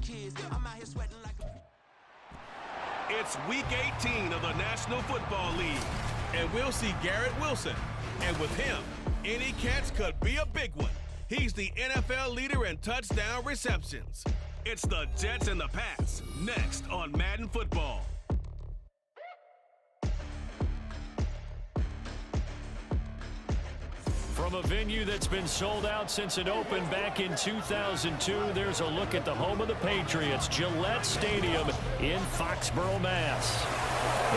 kids. I'm out here sweating like a... It's Week 18 of the National Football League, and we'll see Garrett Wilson. And with him, any catch could be a big one. He's the NFL leader in touchdown receptions. It's the Jets and the Pats, next on Madden Football. From a venue that's been sold out since it opened back in 2002, there's a look at the home of the Patriots, Gillette Stadium in Foxborough, Mass.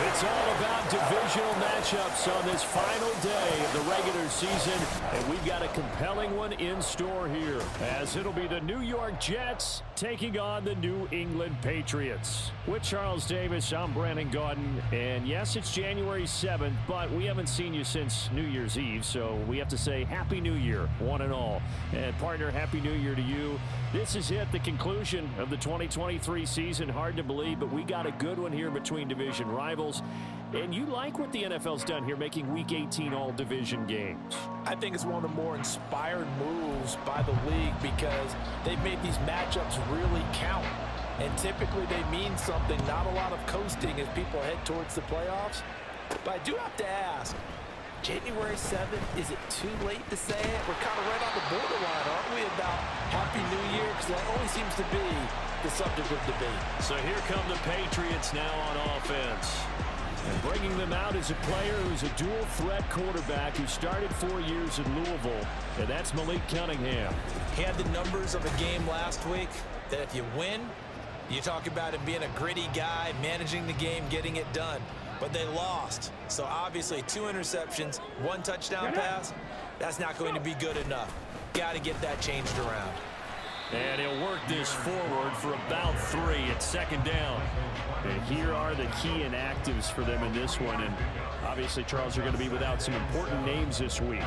It's all about divisional matchups on this final day of the regular season, and we've got a compelling one in store here, as it'll be the New York Jets taking on the New England Patriots. With Charles Davis, I'm Brandon Gaudin, and yes, it's January 7th, but we haven't seen you since New Year's Eve, so we have to say Happy New Year, one and all. And partner, Happy New Year to you. This is it, the conclusion of the 2023 season. Hard to believe, but we got a good one here between division rivals. And you like what the NFL's done here, making Week 18 all-division games. I think it's one of the more inspired moves by the league because they've made these matchups really count. And typically they mean something, not a lot of coasting as people head towards the playoffs. But I do have to ask, January 7th, is it too late to say it? We're kind of right on the borderline, aren't we, about Happy New Year? Because that always seems to be the subject of debate. So here come the Patriots now on offense. And bringing them out is a player who's a dual-threat quarterback who started 4 years in Louisville, and that's Malik Cunningham. He had the numbers of a game last week that if you win, you talk about him being a gritty guy, managing the game, getting it done. But they lost. So obviously 2 interceptions, 1 touchdown pass, that's not going to be good enough. Got to get that changed around. And he'll work this forward for about 3 at second down. And here are the key inactives for them in this one. And obviously, Charles, you're going to be without some important names this week.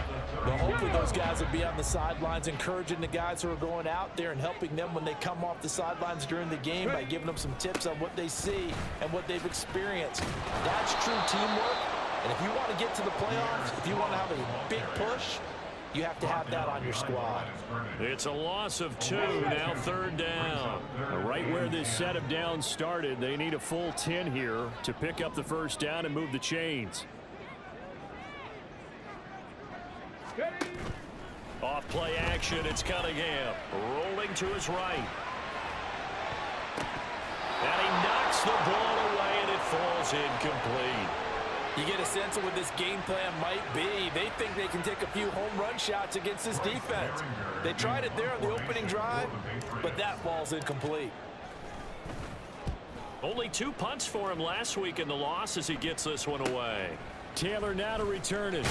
Well, hopefully those guys will be on the sidelines, encouraging the guys who are going out there and helping them when they come off the sidelines during the game by giving them some tips on what they see and what they've experienced. That's true teamwork. And if you want to get to the playoffs, if you want to have a big push, you have to have that on your squad. It's a loss of 2, now third down. Right where this set of downs started, they need a full 10 here to pick up the first down and move the chains. Off play action, it's Cunningham rolling to his right. And he knocks the ball away and it falls incomplete. You get a sense of what this game plan might be. They think they can take a few home run shots against this defense. They tried it there on the opening drive, but that falls incomplete. Only 2 punts for him last week in the loss as he gets this one away. Taylor now to return it.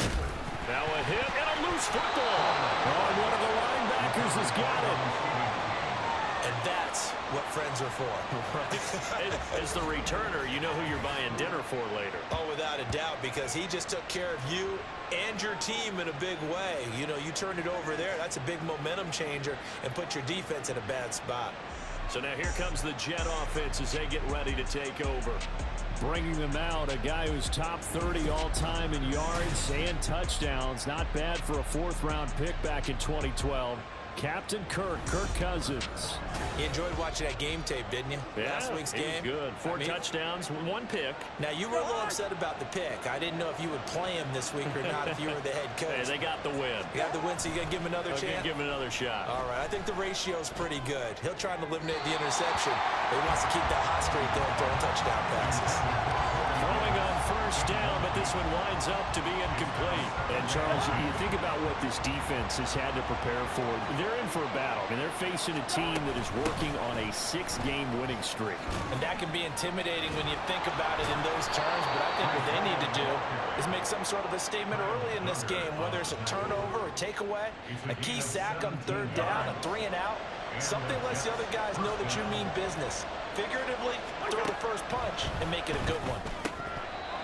Now a hit and a loose football. Oh, one of the linebackers has got it. And that's what friends are for. Right. As the returner, you know who you're buying dinner for later. Oh, without a doubt, because he just took care of you and your team in a big way. You know, you turn it over there, that's a big momentum changer, and put your defense in a bad spot. So now here comes the Jet offense as they get ready to take over. Bringing them out, a guy who's top 30 all-time in yards and touchdowns. Not bad for a 4th-round pick back in 2012. Captain Kirk Cousins. You enjoyed watching that game tape, didn't you? Yeah, last week's game. Good. 4 touchdowns, 1 pick. Now, you were a little upset about the pick. I didn't know if you would play him this week or not if you were the head coach. Hey, they got the win. You got the win, so you got to give him another chance? Give him another shot. All right. I think the ratio's pretty good. He'll try to eliminate the interception, but he wants to keep that hot streak there and throwing touchdown passes. Throwing on first down, but this one winds up to be incomplete. And, Charles, you think about what this defense has had to prepare for. They're in for a battle. I mean, they're facing a team that is working on a 6-game winning streak. And that can be intimidating when you think about it in those terms, but I think what they need to do is make some sort of a statement early in this game, whether it's a turnover or takeaway, a key sack on 3rd down, a 3-and-out. Something lets the other guys know that you mean business. Figuratively, throw the first punch and make it a good one.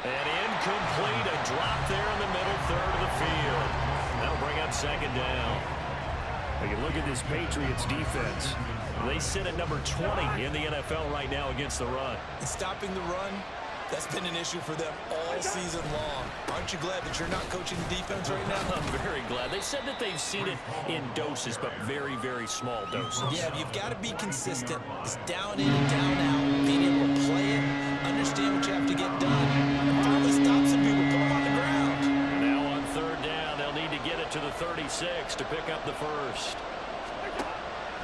And incomplete, a drop there in the middle third of the field. That'll bring up second down. We can look at this Patriots defense. They sit at number 20 in the NFL right now against the run. And stopping the run That's been an issue for them all season long. Aren't you glad that you're not coaching the defense right now? I'm very glad. They said that they've seen it in doses, but very, very small doses. Yeah, you've got to be consistent. It's down in and down out. Being able to play it, understand what you have to get done, and finally stop some people, put them on the ground. Now on third down, they'll need to get it to the 36 to pick up the first.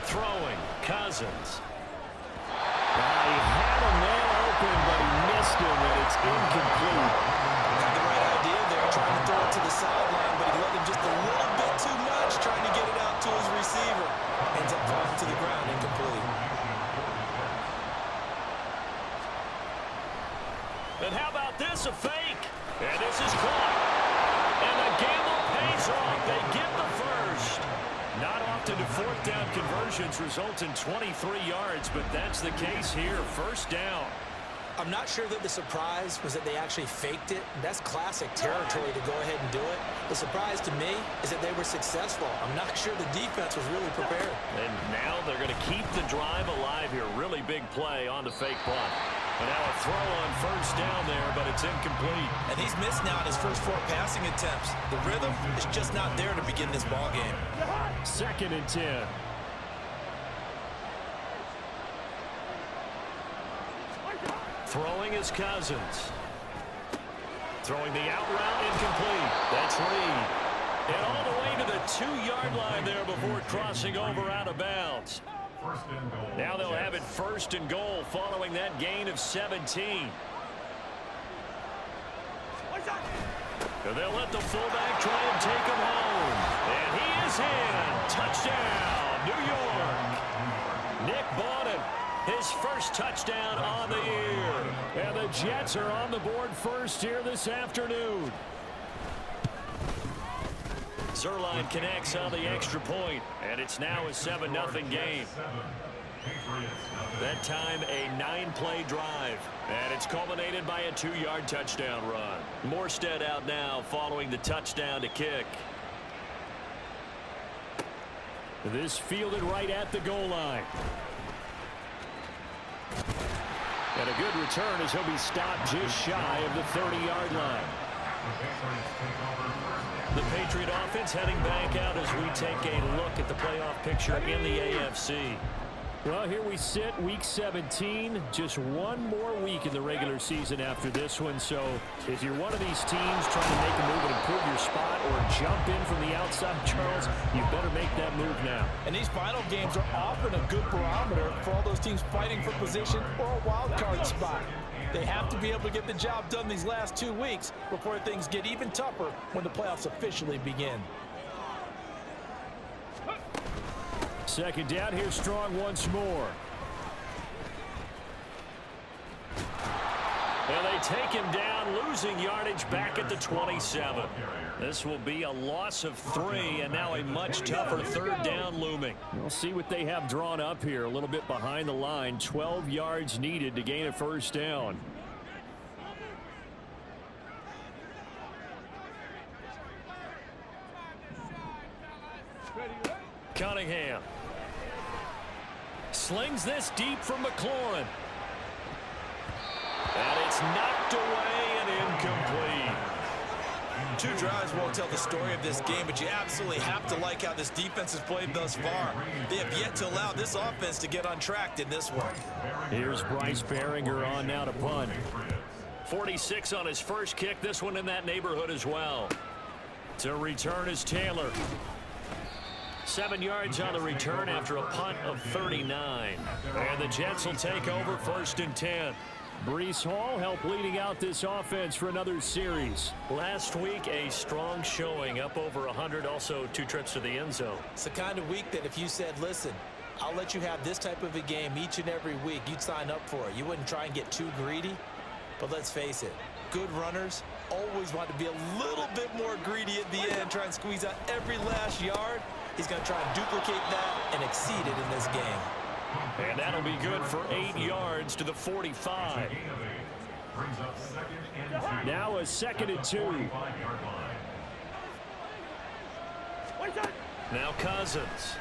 Throwing, Cousins. He had a man open, but he missed him, and it's incomplete. Had the right idea there, trying to throw it to the sideline, but he let him just a little bit too much, trying to get it out to his receiver. Ends up falling to the ground, incomplete. And how about this, a fake? And this is caught. And the gamble pays off. They get the first. Not often do fourth down conversions result in 23 yards, but that's the case here. First down. I'm not sure that the surprise was that they actually faked it. That's classic territory to go ahead and do it. The surprise to me is that they were successful. I'm not sure the defense was really prepared. And now they're going to keep the drive alive here. Really big play on the fake punt. And now a throw on first down there, but it's incomplete. And he's missed now in his first 4 passing attempts. The rhythm is just not there to begin this ball game. 2nd and 10. Throwing is Cousins. Throwing the out route, incomplete. That's Reed. And all the way to the 2-yard line there before crossing over out of bounds. Now they'll have it 1st and goal following that gain of 17. And they'll let the fullback try and take him home. And he is in. Touchdown, New York. Nick Bawden, his first touchdown on the year. And the Jets are on the board first here this afternoon. Zerline connects on the extra point, and it's now a 7-0 game. That time, a 9-play drive, and it's culminated by a 2-yard touchdown run. Morstead out now following the touchdown to kick. This fielded right at the goal line. And a good return as he'll be stopped just shy of the 30-yard line. The Patriot offense heading back out as we take a look at the playoff picture in the AFC. Well, here we sit, Week 17. Just one more week in the regular season after this one. So if you're one of these teams trying to make a move and improve your spot or jump in from the outside, Charles, you better make that move now. And these final games are often a good barometer for all those teams fighting for position or a wild card spot. They have to be able to get the job done these last 2 weeks before things get even tougher when the playoffs officially begin. 2nd down, here Strong once more. And they take him down, losing yardage back at the 27. This will be a loss of 3, and now a much tougher 3rd down looming. We'll see what they have drawn up here, a little bit behind the line. 12 yards needed to gain a 1st down. Cunningham slings this deep from McLaurin. And it's knocked away and incomplete. 2 drives won't tell the story of this game, but you absolutely have to like how this defense has played thus far. They have yet to allow this offense to get on track in this one. Here's Bryce Behringer on now to punt. 46 on his first kick. This one in that neighborhood as well. To return is Taylor. 7 yards on the return after a punt of 39. And the Jets will take over 1st and 10. Breece Hall helped leading out this offense for another series. Last week, a strong showing, up over 100, also 2 trips to the end zone. It's the kind of week that if you said, listen, I'll let you have this type of a game each and every week, you'd sign up for it. You wouldn't try and get too greedy. But let's face it, good runners always want to be a little bit more greedy at the end, try and squeeze out every last yard. He's going to try and duplicate that and exceed it in this game. And that'll be good for 8 yards to the 45. Now a 2nd and 2. Now Cousins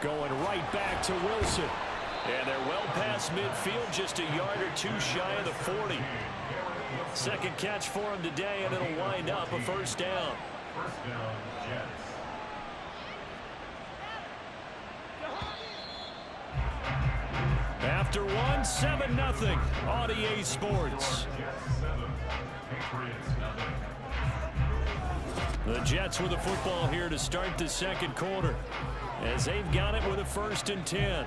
going right back to Wilson. And they're well past midfield, just a yard or two shy of the 40. Second catch for him today, and it'll wind up a first down. After one, 7-0 on EA Sports. The Jets with the football here to start the second quarter, as they've got it with a 1st and 10.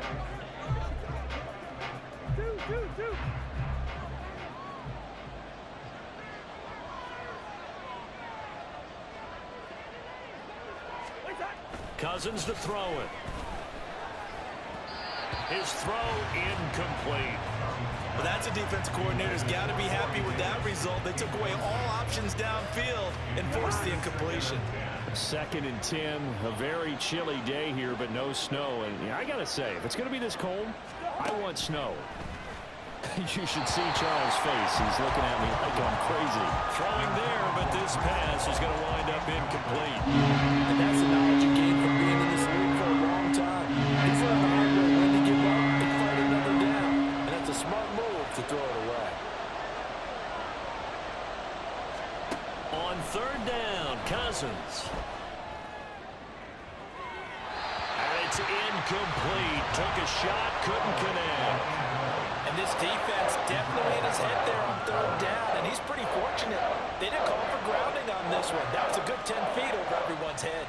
Cousins to throw it. His throw incomplete. Well, that's a defensive coordinator's got to be happy with that result. They took away all options downfield and forced the incompletion. 2nd and 10, a very chilly day here, but no snow. And yeah, I got to say, if it's going to be this cold, I want snow. You should see Charles' face. He's looking at me like I'm crazy. Throwing there, but this pass is going to wind up incomplete. And that's the knowledge you gain from being in this league for a long time. He's learned the hard way when to give up and fight another down. And that's a smart move to throw it away. On 3rd down, Cousins. And it's incomplete. Took a shot, couldn't connect. And this defense definitely in his head there on 3rd down, and he's pretty fortunate. They didn't call for grounding on this one. That was a good 10 feet over everyone's head.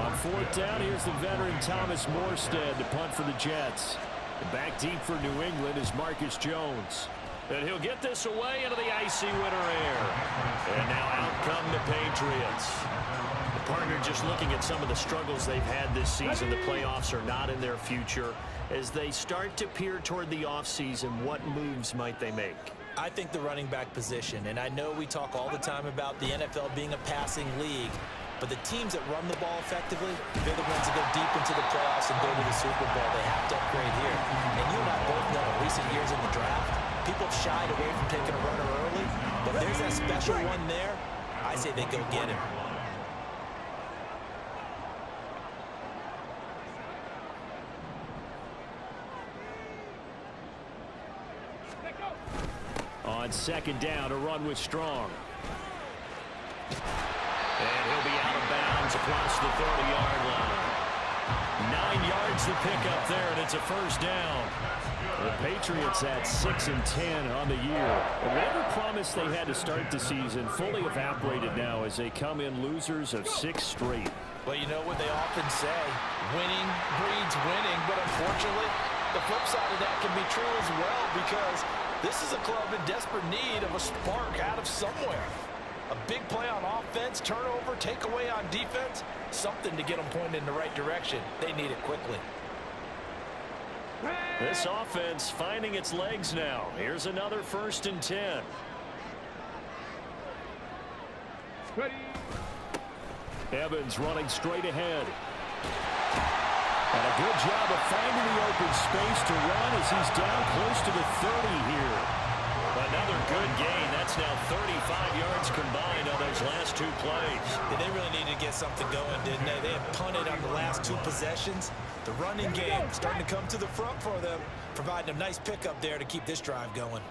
On 4th down, here's the veteran Thomas Morstead to punt for the Jets. Back deep for New England is Marcus Jones. And he'll get this away into the icy winter air. And now out come the Patriots. The partner just looking at some of the struggles they've had this season. The playoffs are not in their future. As they start to peer toward the offseason, what moves might they make? I think the running back position, and I know we talk all the time about the NFL being a passing league, but the teams that run the ball effectively, they're the ones that go deep into the playoffs and go to the Super Bowl. They have to upgrade here. And you and I both know in recent years in the draft, people have shied away from taking a runner early, but there's that special one there. I say they go get him. On 2nd down, a run with Strong. And he'll be out of bounds across the 30-yard line. 9 yards to pick up there, and it's a first down. The Patriots at 6 and 10 on the year. Whatever promise they had to start the season fully evaporated now as they come in losers of 6 straight. Well, you know what they often say, winning breeds winning, but unfortunately, the flip side of that can be true as well, because this is a club in desperate need of a spark out of somewhere. A big play on offense, turnover, takeaway on defense, something to get them pointed in the right direction. They need it quickly. This offense finding its legs now. Here's another 1st and 10. Evans running straight ahead. And a good job of finding the open space to run as he's down close to the 30 here. Another good gain. That's now 35 yards combined on those last 2 plays. Yeah, they really needed to get something going, didn't they? They had punted on the last 2 possessions. The running game starting to come to the front for them, providing a nice pickup there to keep this drive going.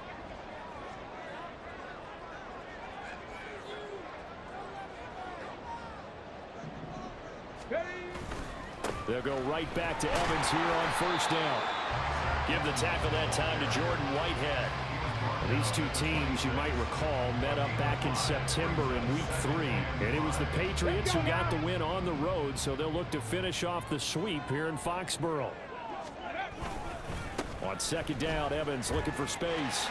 They'll go right back to Evans here on 1st down. Give the tackle that time to Jordan Whitehead. These two teams, you might recall, met up back in September in Week 3. And it was the Patriots who got the win on the road, so they'll look to finish off the sweep here in Foxborough. On 2nd down, Evans looking for space.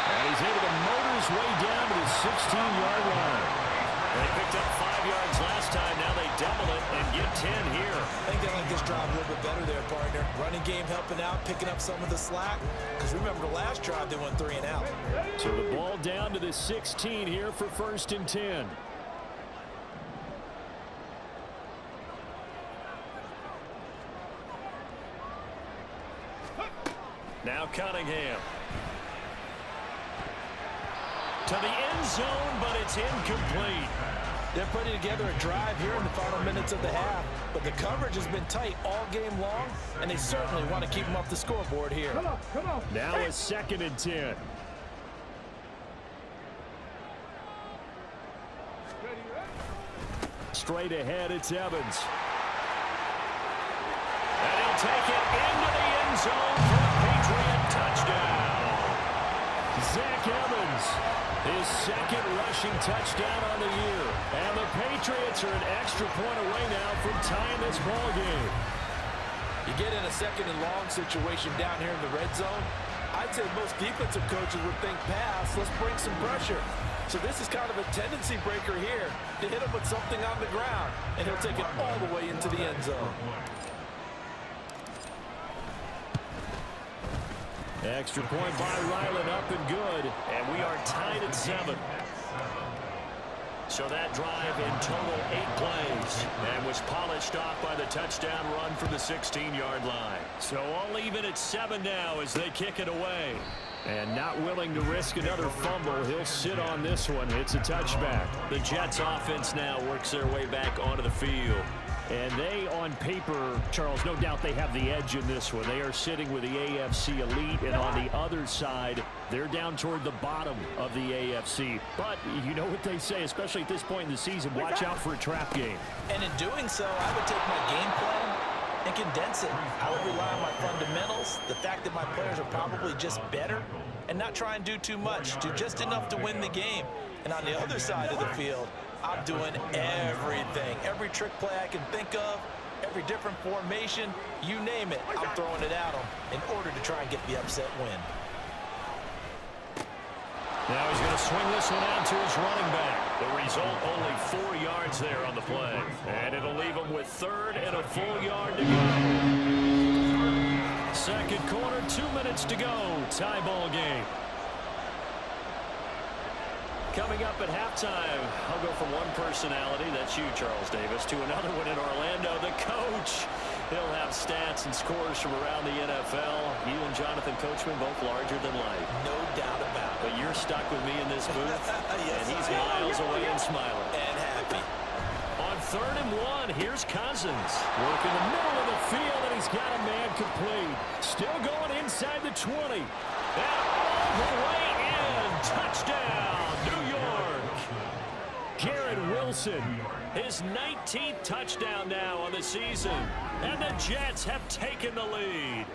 And he's able to motor his way down to the 16-yard line. They picked up 5 yards last time. Now they double it and get 10 here. I think they like this drive a little bit better there, partner. Running game helping out, picking up some of the slack. Because remember, the last drive, they went 3 and out. So the ball down to the 16 here for 1st and 10. Now Cunningham. To the end zone, but it's incomplete. They're putting together a drive here in the final minutes of the half, but the coverage has been tight all game long, and they certainly want to keep them off the scoreboard here. Come on. Now a 2nd and 10. Straight ahead, it's Evans. And he'll take it into the end zone for a Patriot touchdown. Zach Evans, his 2nd rushing touchdown on the year. And the Patriots are an extra point away now from tying this ball game. You get in a 2nd and long situation down here in the red zone, I'd say most defensive coaches would think pass, let's bring some pressure. So this is kind of a tendency breaker here to hit him with something on the ground, and he'll take it all the way into the end zone. Extra point by Ryland, up and good. And we are tied at 7. So that drive in total 8 plays and was polished off by the touchdown run from the 16-yard line. So all even at 7 now as they kick it away. And not willing to risk another fumble, he'll sit on this one. It's a touchback. The Jets offense now works their way back onto the field. And they, on paper, Charles, no doubt they have the edge in this one. They are sitting with the AFC elite, and on the other side, they're down toward the bottom of the AFC. But you know what they say, especially at this point in the season, watch out for a trap game. And in doing so, I would take my game plan and condense it. I would rely on my fundamentals, the fact that my players are probably just better, and not try and do too much, do just enough to win the game. And on the other side of the field, I'm doing everything. Every trick play I can think of, every different formation, you name it, I'm throwing it at them in order to try and get the upset win. Now he's going to swing this one out to his running back. The result, only 4 yards there on the play. And it'll leave him with 3rd and a full yard to go. 2nd quarter, 2 minutes to go. Tie ball game. Coming up at halftime, I'll go from one personality, that's you, Charles Davis, to another one in Orlando, the coach. He'll have stats and scores from around the NFL. You and Jonathan Coachman both larger than life. No doubt about it. But you're stuck with me in this booth, Yes, and he's miles away and smiling. And happy. On 3rd and 1, here's Cousins. Working the middle of the field, and he's got a man complete. Still going inside the 20. And all the way in. Touchdown, New York. Garrett Wilson, his 19th touchdown now on the season. And the Jets have taken the lead.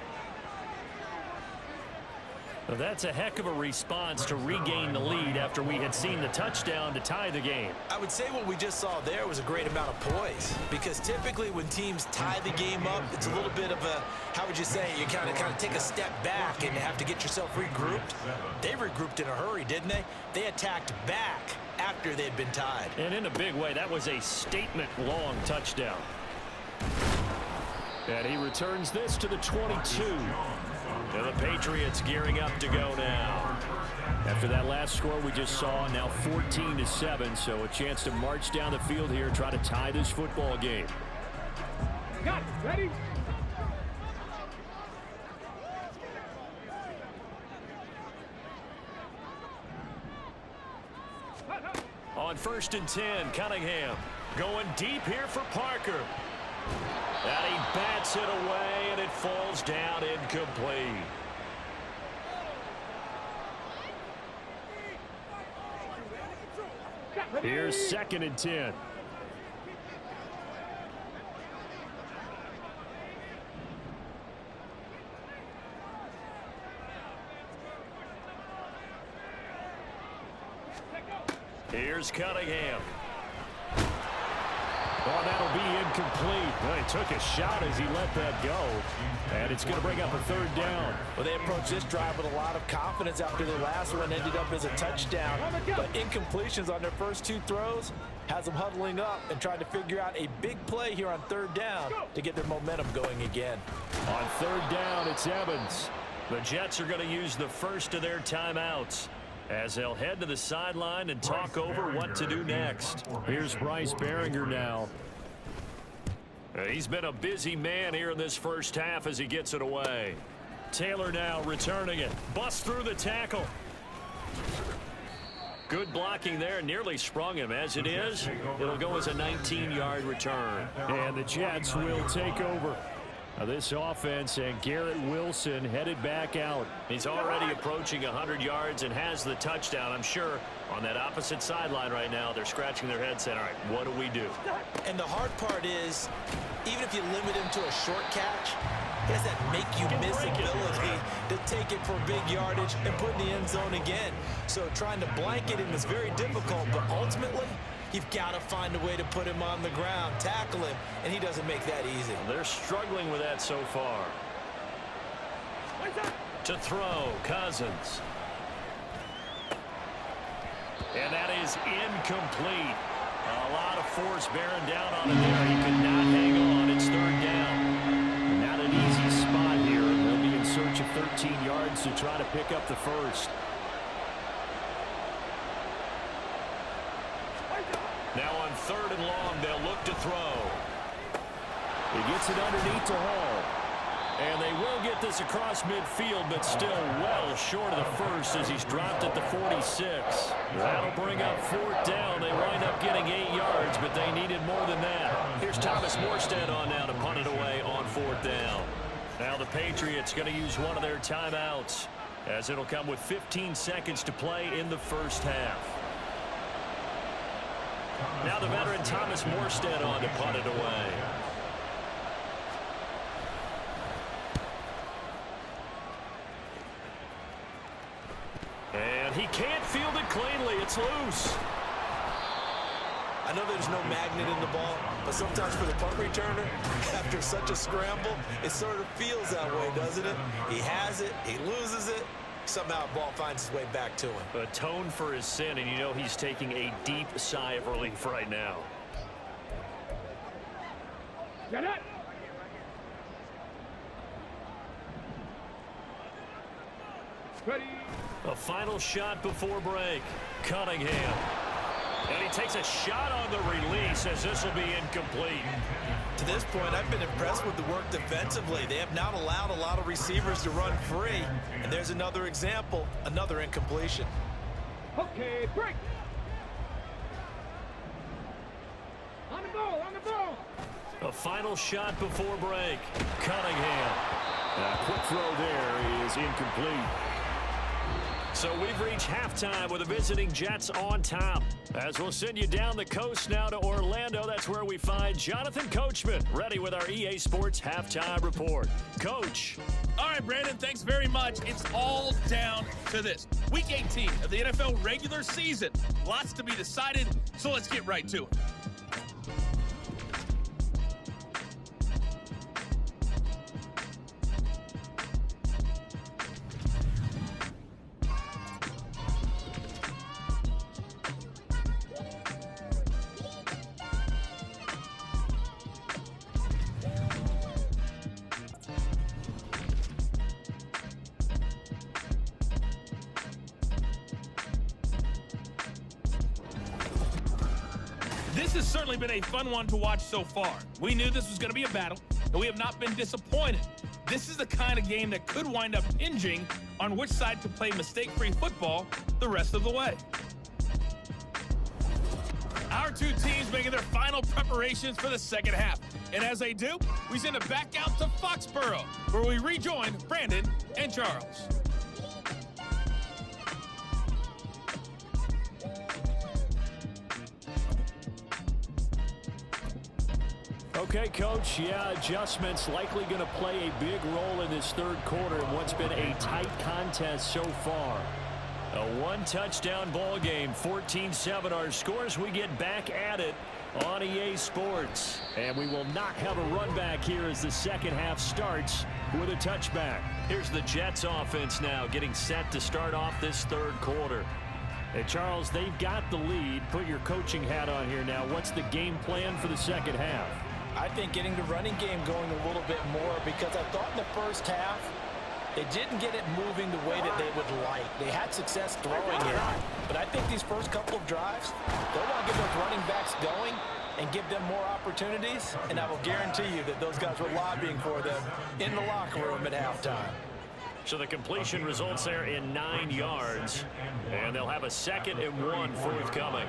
Well, that's a heck of a response to regain the lead after we had seen the touchdown to tie the game. I would say what we just saw there was a great amount of poise, because typically when teams tie the game up, it's a little bit of a, how would you say, you kind of take a step back and have to get yourself regrouped. They regrouped in a hurry, didn't they? They attacked back after they'd been tied. And in a big way, that was a statement-long touchdown. And he returns this to the 22. And the Patriots gearing up to go now. After that last score we just saw, now 14-7, so a chance to march down the field here, try to tie this football game. Got it. Ready? On 1st and 10, Cunningham going deep here for Parker. And he bats it away, and it falls down incomplete. Here's 2nd and 10. Here's Cunningham. Oh, that'll be incomplete. Well, he took a shot as he let that go. And it's going to bring up a 3rd down. Well, they approached this drive with a lot of confidence after their last one ended up as a touchdown. But incompletions on their first 2 throws has them huddling up and trying to figure out a big play here on 3rd down to get their momentum going again. On 3rd down, it's Evans. The Jets are going to use the first of their timeouts as they'll head to the sideline and talk over what to do next. Here's Bryce Behringer now. He's been a busy man here in this first half as he gets it away. Taylor now returning it. Busts through the tackle. Good blocking there, nearly sprung him. As it is, it'll go as a 19-yard return. And the Jets will take over this offense, and Garrett Wilson headed back out. He's already approaching 100 yards and has the touchdown. I'm sure on that opposite sideline right now, they're scratching their heads saying, all right, what do we do? And the hard part is, even if you limit him to a short catch, he has that make-you-miss ability to take it for big yardage and put in the end zone again. So trying to blanket him is very difficult, but ultimately, you've got to find a way to put him on the ground, tackle him, and he doesn't make that easy. They're struggling with that so far. To throw, Cousins. And that is incomplete. A lot of force bearing down on him there. He could not hang on. It's third down. Not an easy spot here. They'll be in search of 13 yards to try to pick up the first. Now on third and long, they'll look to throw. He gets it underneath to Hall. And they will get this across midfield, but still well short of the first as he's dropped at the 46. That'll bring up fourth down. They wind up getting 8 yards, but they needed more than that. Here's Thomas Morstead on now to punt it away on fourth down. Now the Patriots going to use one of their timeouts, as it'll come with 15 seconds to play in the first half. Now the veteran Thomas Morstead on to punt it away. And he can't field it cleanly. It's loose. I know there's no magnet in the ball, but sometimes for the punt returner, after such a scramble, it sort of feels that way, doesn't it? He has it, he loses it, somehow the ball finds its way back to him. Atone for his sin, and you know he's taking a deep sigh of relief right now. Get it! Ready! A final shot before break. Cunningham. And he takes a shot on the release as this will be incomplete. To this point, I've been impressed with the work defensively. They have not allowed a lot of receivers to run free. And there's another example, another incompletion. Okay, break! On the ball, on the ball! A final shot before break. Cunningham. A quick throw there is incomplete. So we've reached halftime with the visiting Jets on top. As we'll send you down the coast now to Orlando, that's where we find Jonathan Coachman, ready with our EA Sports Halftime Report. Coach. All right, Brandon, thanks very much. It's all down to this. Week 18 of the NFL regular season. Lots to be decided, so let's get right to it. This has certainly been a fun one to watch so far. We knew this was going to be a battle, and we have not been disappointed. This is the kind of game that could wind up hinging on which side to play mistake-free football the rest of the way. Our two teams making their final preparations for the second half. And as they do, we send it back out to Foxborough, where we rejoin Brandon and Charles. Okay, Coach, yeah, adjustments likely going to play a big role in this third quarter in what's been a tight contest so far. A one-touchdown ball game, 14-7 our scores. We get back at it on EA Sports. And we will not have a run back here as the second half starts with a touchback. Here's the Jets offense now getting set to start off this third quarter. Hey, Charles, they've got the lead. Put your coaching hat on here now. What's the game plan for the second half? I think getting the running game going a little bit more, because I thought in the first half they didn't get it moving the way that they would like. They had success throwing it, but I think these first couple of drives, they'll want to get those running backs going and give them more opportunities, and I will guarantee you that those guys were lobbying for them in the locker room at halftime. So the completion results there in 9 yards. And they'll have a 2nd and 1 forthcoming.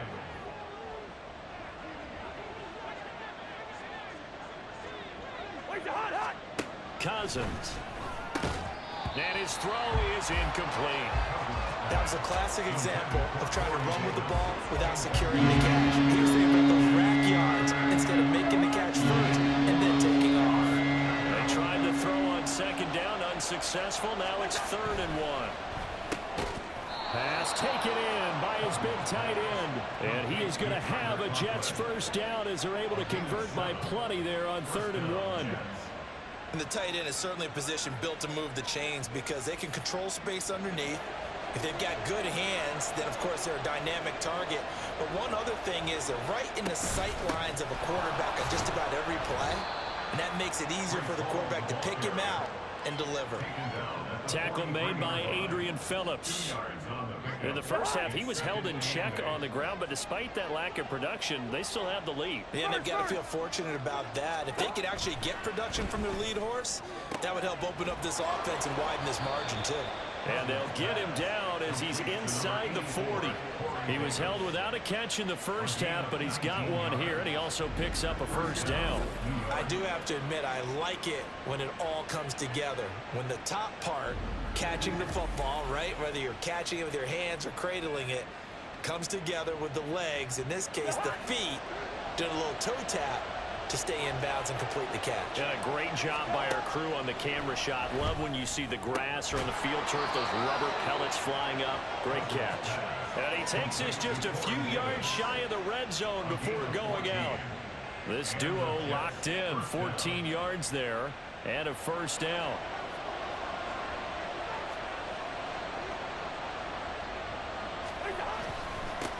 Cousins. And his throw is incomplete. That was a classic example of trying to run with the ball without securing the catch. He was thinking about those rack yards instead of making the catch first and then taking off. They tried to throw on 2nd down, unsuccessful. Now it's 3rd and 1. Pass taken in by his big tight end. And he is going to have a Jets 1st down as they're able to convert by plenty there on 3rd and 1. And the tight end is certainly a position built to move the chains because they can control space underneath. If they've got good hands, then of course they're a dynamic target. But one other thing is they're right in the sight lines of a quarterback on just about every play. And that makes it easier for the quarterback to pick him out and deliver. Tackle made by Adrian Phillips. In the first half, he was held in check on the ground, but despite that lack of production, they still have the lead. Yeah, and they've got to feel fortunate about that. If they could actually get production from their lead horse, that would help open up this offense and widen this margin too. And they'll get him down as he's inside the 40. He was held without a catch in the first half, but he's got one here, and he also picks up a 1st down. I do have to admit, I like it when it all comes together. When the top part, catching the football, right, whether you're catching it with your hands or cradling it, comes together with the legs, in this case the feet, doing a little toe tap to stay in bounds and complete the catch. Yeah, great job by our crew on the camera shot. Love when you see the grass or on the field turf, those rubber pellets flying up. Great catch. And he takes this just a few yards shy of the red zone before going out. This duo locked in, 14 yards there and a 1st down.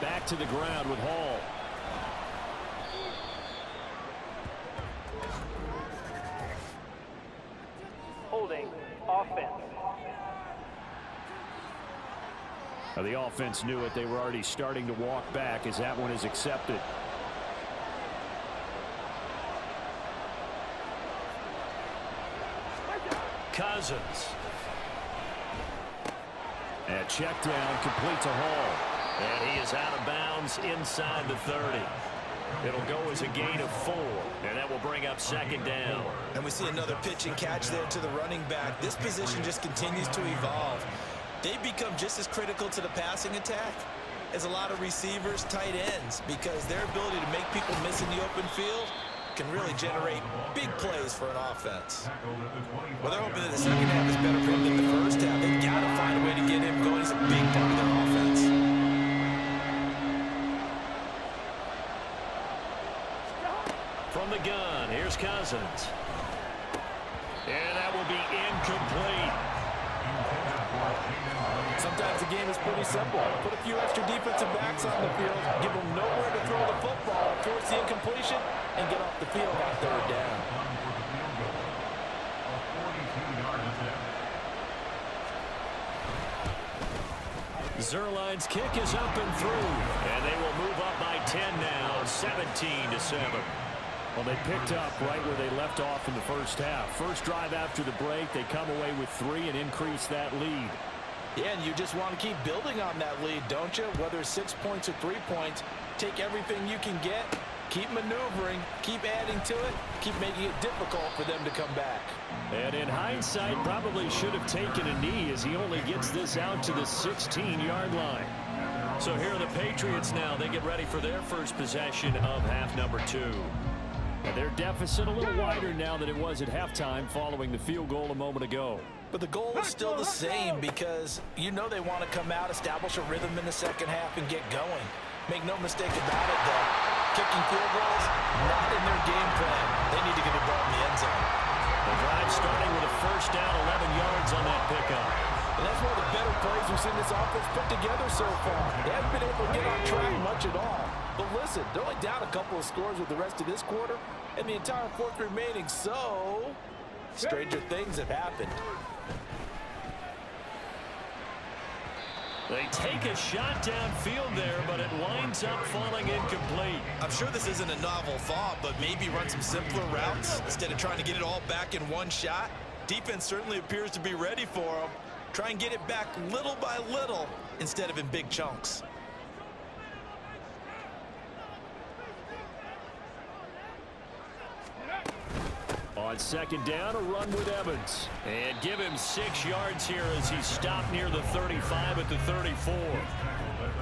Back to the ground with Hall. Holding offense. Now the offense knew it. They were already starting to walk back as that one is accepted. Cousins. And check down, complete to Hall. And he is out of bounds inside the 30. It'll go as a gain of 4, and that will bring up 2nd down. And we see another pitch and catch there to the running back. This position just continues to evolve. They become just as critical to the passing attack as a lot of receivers, tight ends, because their ability to make people miss in the open field can really generate big plays for an offense. Well, they're hoping that the second half is better for him than the first half. They've got to find a way to get him going. He's a big part of their offense. From the gun, here's Cousins. And that will be incomplete. Sometimes the game is pretty simple. Put a few extra defensive backs on the field, give them nowhere to throw the football, force the incompletion, and get off the field on 3rd down. Zerline's kick is up and through, and they will move up by 10 now, 17-7. Well, they picked up right where they left off in the first half. First drive after the break, they come away with 3 and increase that lead. Yeah, and you just want to keep building on that lead, don't you? Whether it's 6 points or 3 points, take everything you can get, keep maneuvering, keep adding to it, keep making it difficult for them to come back. And in hindsight, probably should have taken a knee as he only gets this out to the 16-yard line. So here are the Patriots now. They get ready for their first possession of half number 2. And their deficit a little wider now than it was at halftime following the field goal a moment ago. But the goal is still the same because you know they want to come out, establish a rhythm in the second half, and get going. Make no mistake about it, though. Kicking field goals, not in their game plan. They need to get the ball in the end zone. The drive starting with a 1st down, 11 yards on that pickup. And that's one of the better plays we've seen this offense put together so far. They haven't been able to get on track much at all. But listen, they're only down a couple of scores with the rest of this quarter and the entire 4th remaining, so stranger things have happened. They take a shot downfield there, but it winds up falling incomplete. I'm sure this isn't a novel thought, but maybe run some simpler routes instead of trying to get it all back in one shot. Defense certainly appears to be ready for him. Try and get it back little by little instead of in big chunks. On second down, a run with Evans. And give him 6 yards here as he stopped near the 35 at the 34.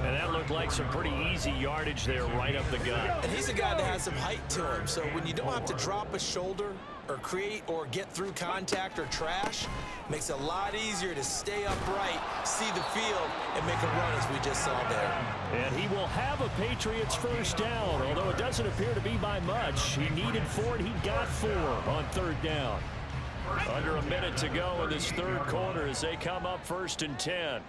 And that looked like some pretty easy yardage there right up the gut. And he's a guy that has some height to him, so when you don't have to drop a shoulder or create or get through contact or trash, makes it a lot easier to stay upright, see the field, and make a run as we just saw there. And he will have a Patriots first down, although it doesn't appear to be by much. He needed 4, and he got 4 on third down. Under a minute to go in this third quarter as they come up 1st and 10.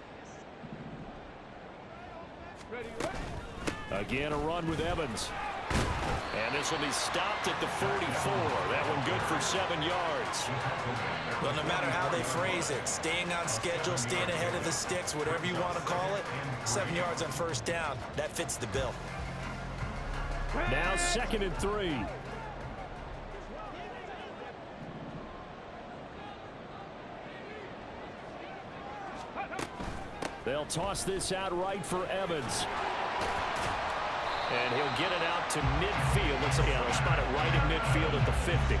Again, a run with Evans. And this will be stopped at the 44. That one good for 7 yards. Well, no matter how they phrase it, staying on schedule, staying ahead of the sticks, whatever you want to call it, 7 yards on first down, that fits the bill. Now 2nd and 3. They'll toss this out right for Evans. And he'll get it out to midfield. Let's see, they'll spot it right in midfield at the 50.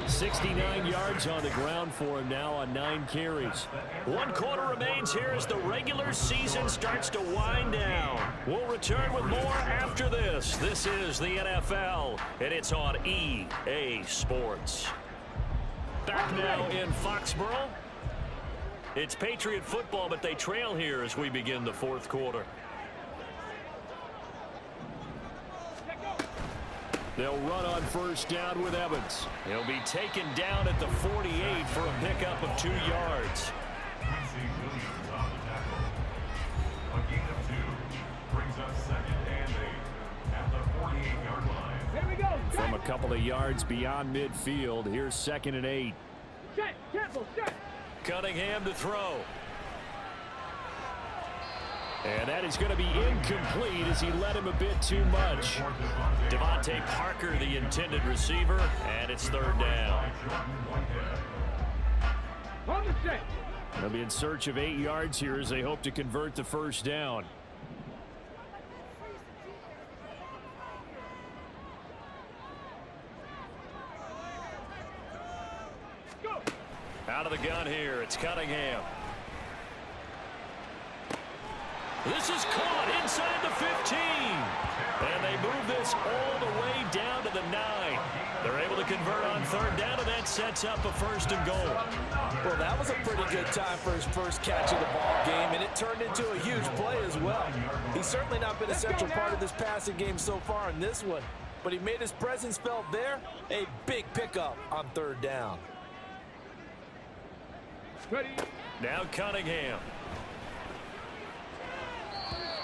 69 yards on the ground for him now on 9 carries. 1 quarter remains here as the regular season starts to wind down. We'll return with more after this. This is the NFL, and it's on EA Sports. Back now in Foxborough. It's Patriot football, but they trail here as we begin the 4th quarter. They'll run on first down with Evans. He'll be taken down at the 48 for a pickup of 2 yards. A gain of 2 brings up 2nd and 8 at the 48-yard line. Here we go. From a couple of yards beyond midfield, here's 2nd and 8. Set. Temple. Set. Cunningham to throw. And that is going to be incomplete as he led him a bit too much. Devontae Parker, the intended receiver, and it's 3rd down. On the set. They'll be in search of 8 yards here as they hope to convert the first down. Go. Out of the gun here, it's Cunningham. This is caught inside the 15. And they move this all the way down to the 9. They're able to convert on 3rd down, and that sets up a 1st and goal. Well, that was a pretty good time for his first catch of the ball game, and it turned into a huge play as well. He's certainly not been a central part of this passing game so far in this one, but he made his presence felt there. A big pickup on 3rd down. Ready. Now Cunningham.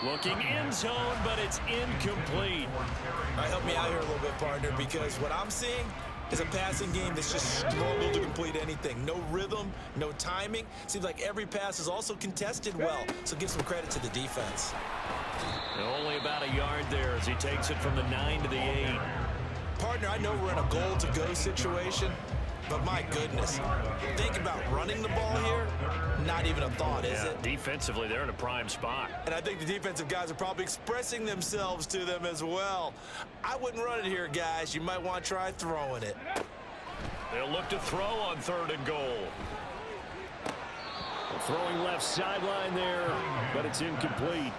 Looking in zone, but it's incomplete. All right, help me out here a little bit, partner, because what I'm seeing is a passing game that's just struggled to complete anything. No rhythm, no timing. Seems like every pass is also contested well, so give some credit to the defense. Only about a yard there as he takes it from the 9 to the 8. Partner, I know we're in a goal-to-go situation, but my goodness, think about running the ball here. Not even a thought, is it? Defensively, they're in a prime spot. And I think the defensive guys are probably expressing themselves to them as well. I wouldn't run it here, guys. You might want to try throwing it. They'll look to throw on 3rd and goal. Throwing left sideline there, but it's incomplete.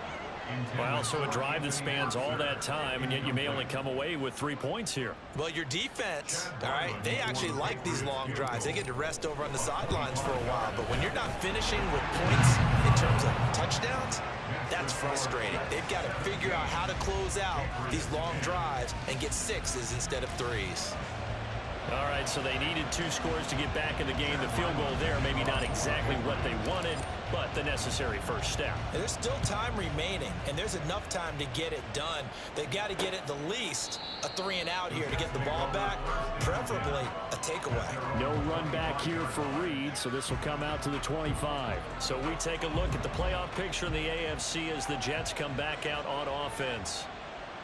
Well, so a drive that spans all that time, and yet you may only come away with 3 points here. Well, your defense, all right, they actually like these long drives. They get to rest over on the sidelines for a while. But when you're not finishing with points in terms of touchdowns, that's frustrating. They've got to figure out how to close out these long drives and get 6s instead of 3s. All right, so they needed 2 scores to get back in the game. The field goal there, maybe not exactly what they wanted, but the necessary first step. And there's still time remaining, and there's enough time to get it done. They've got to get at the least a 3 and out here to get the ball back, preferably a takeaway. No run back here for Reed, so this will come out to the 25. So we take a look at the playoff picture in the AFC as the Jets come back out on offense.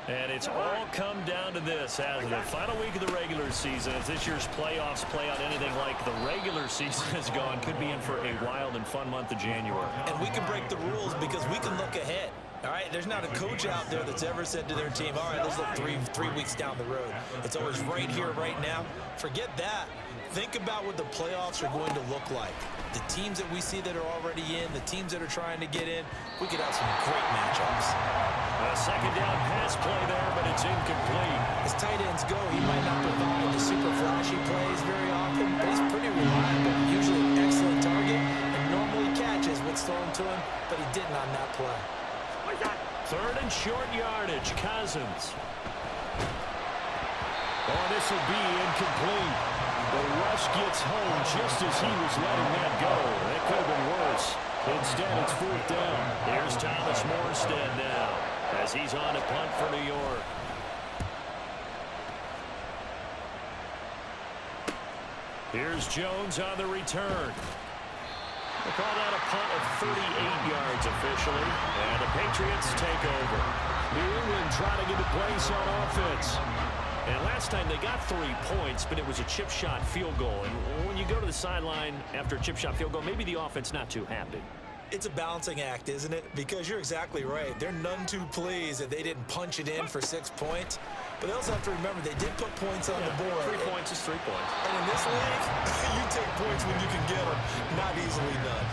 And it's all come down to this, hasn't it? Final week of the regular season, as this year's playoffs play out anything like the regular season has gone, could be in for a wild and fun month of January. And we can break the rules because we can look ahead. All right, there's not a coach out there that's ever said to their team, all right, let's look three weeks down the road. It's always right here, right now. Forget that. Think about what the playoffs are going to look like. The teams that we see that are already in, the teams that are trying to get in, we could have some great matchups. A second down pass play there, but it's incomplete. As tight ends go, he might not provide the super flashy plays very often, but he's pretty reliable. Usually an excellent target and normally catches what's thrown to him, but he didn't on that play. Third and short yardage, Cousins. Oh, this will be incomplete. The rush gets home just as he was letting that go. That could have been worse. Instead, it's fourth down. Here's Thomas Morstead now as he's on a punt for New York. Here's Jones on the return. They call that a punt of 38 yards officially, and the Patriots take over. New England trying to get a place on offense. And last time they got 3 points, but it was a chip shot field goal. And when you go to the sideline after a chip shot field goal, maybe the offense not too happy. It's a balancing act, isn't it? Because you're exactly right. They're none too pleased that they didn't punch it in for 6 points. But they also have to remember they did put points on the board. 3 points is 3 points. And in this league, you take points when you can get them. Not easily done.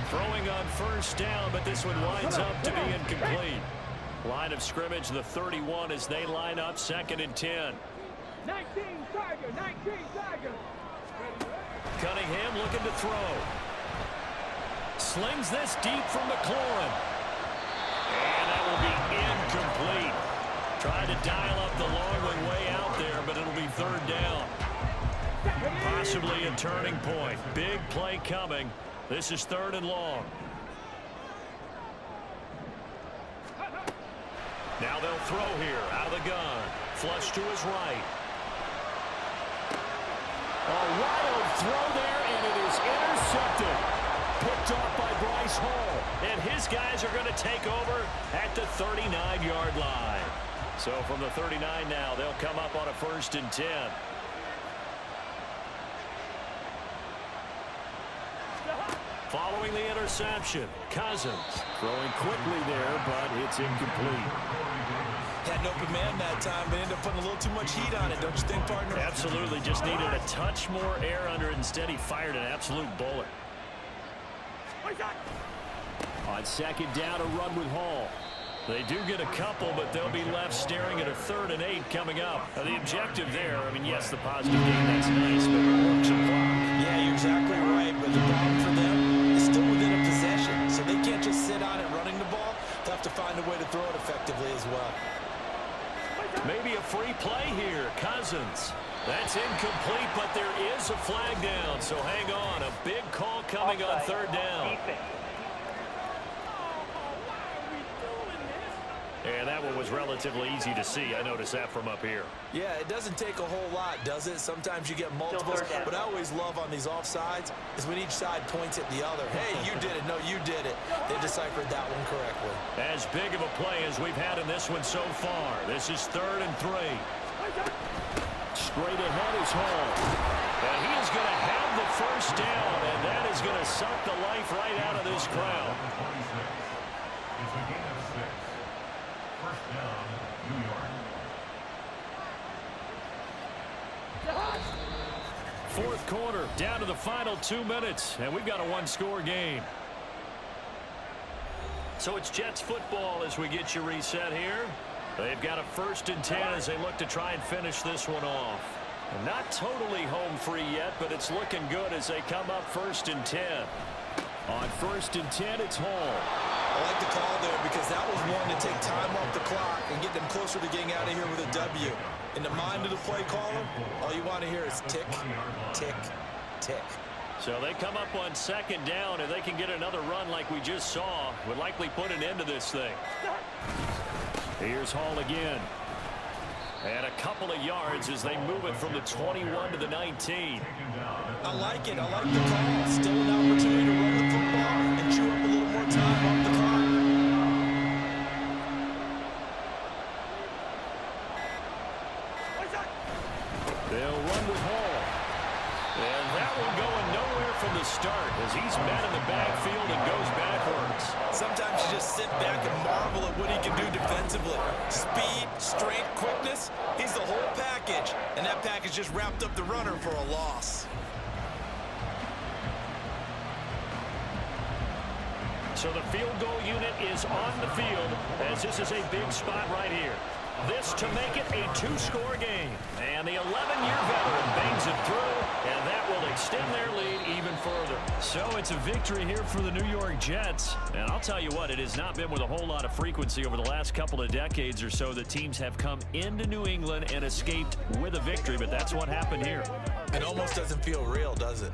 Throwing on first down, but this one winds up to be incomplete. Line of scrimmage, the 31 as they line up, 2nd and 10. 19 Tiger, 19 Tiger. Cunningham looking to throw. Slings this deep from McLaurin. And that will be incomplete. Tried to dial up the long one way out there, but it'll be 3rd down. Possibly a turning point. Big play coming. This is 3rd and long. Now they'll throw here out of the gun. Flush to his right. A wild throw there, and it is intercepted. Picked off by Bryce Hall. And his guys are going to take over at the 39-yard line. So from the 39 now, they'll come up on a 1st and 10. Following the interception, Cousins throwing quickly there, but it's incomplete. Had an open man that time, but ended up putting a little too much heat on it, don't you think, partner? Absolutely. Just needed a touch more air under it. Instead, he fired an absolute bullet. On 2nd down, a run with Hall. They do get a couple, but they'll be left staring at a 3rd and 8 coming up. The objective there, I mean, yes, the positive game, that's nice, but works some clock. Yeah, you're exactly right, but the problem for them is still within a possession, so they can't just sit on it running the ball. They'll have to find a way to throw it effectively as well. Maybe a free play here. Cousins. That's incomplete, but there is a flag down, so hang on. A big call coming on 3rd down. And that one was relatively easy to see. I noticed that from up here. Yeah, it doesn't take a whole lot, does it? Sometimes you get multiples. What I always love on these offsides is when each side points at the other. Hey, you did it. No, you did it. They deciphered that one correctly. As big of a play as we've had in this one so far. This is 3rd and 3. Straight ahead is Hall. And he is going to have the 1st down, and that is going to suck the life right out of this crowd. It's a gain of 6. 1st down, New York. 4th quarter, down to the final 2 minutes, and we've got a 1-score game. So it's Jets football as we get you reset here. They've got a 1st and 10 as they look to try and finish this one off. And not totally home free yet, but it's looking good as they come up 1st and 10. On 1st and 10, it's Hall. I like the call there because that was one to take time off the clock and get them closer to getting out of here with a W. In the mind of the play caller, all you want to hear is tick, tick, tick. So they come up on 2nd down, and they can get another run like we just saw. Would likely put an end to this thing. Here's Hall again. And a couple of yards as they move it from the 21 to the 19. I like it. I like the call. Still an opportunity to run the football and chew up a little more time off the clock. They'll run with Hall. And that one going nowhere from the start as he's met in the backfield and goes backwards. Sometimes you just sit back and marvel at what he can do defensively. Speed, strength, quickness, he's the whole package. And that package just wrapped up the runner for a loss. So the field goal unit is on the field as this is a big spot right here. This to make it a two-score game. And the 11-year veteran bangs it through, and that will extend their lead even further. So it's a victory here for the New York Jets. And I'll tell you what, it has not been with a whole lot of frequency over the last couple of decades or so that teams have come into New England and escaped with a victory, but that's what happened here. It almost doesn't feel real, does it?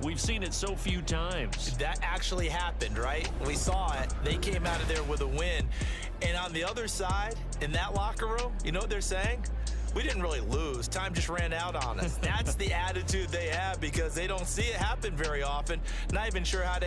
We've seen it so few times. That actually happened, right? We saw it. They came out of there with a win. And on the other side, in that locker room, you know what they're saying? We didn't really lose. Time just ran out on us. That's the attitude they have because they don't see it happen very often. Not even sure how to